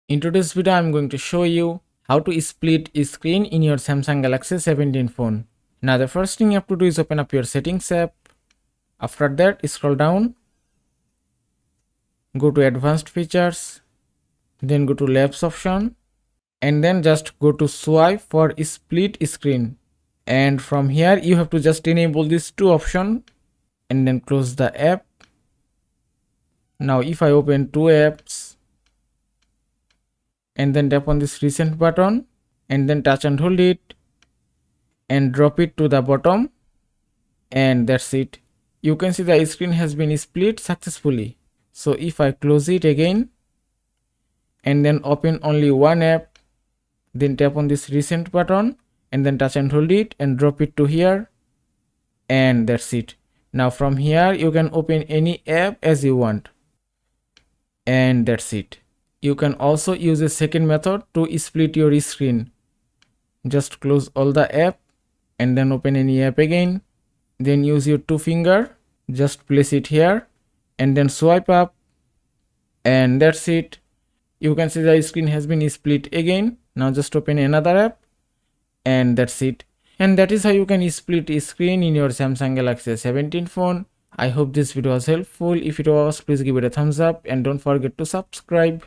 In today's video, I'm going to show you how to split screen in your Samsung Galaxy A17 phone. Now the first thing you have to do is open up your settings app. After that, scroll down, go to advanced features, then go to labs option, and then just go to swipe for split screen. And from here, you have to just enable these two options and then close the app. Now if I open two apps and then tap on this recent button and then touch and hold it and drop it to the bottom, and that's it. You can see the screen has been split successfully. So if I close it again and then open only one app, then tap on this recent button and then touch and hold it and drop it to here, and that's it. Now from here you can open any app as you want, and that's it. You can also use a second method to split your screen. Just close all the app and then open any app again, then use your two finger, just place it here and then swipe up, and that's it. You can see the screen has been split again. Now just open another app, and that's it. And that is how you can split a screen in your Samsung Galaxy A17 phone. I hope this video was helpful. If it was, please give it a thumbs up and don't forget to subscribe.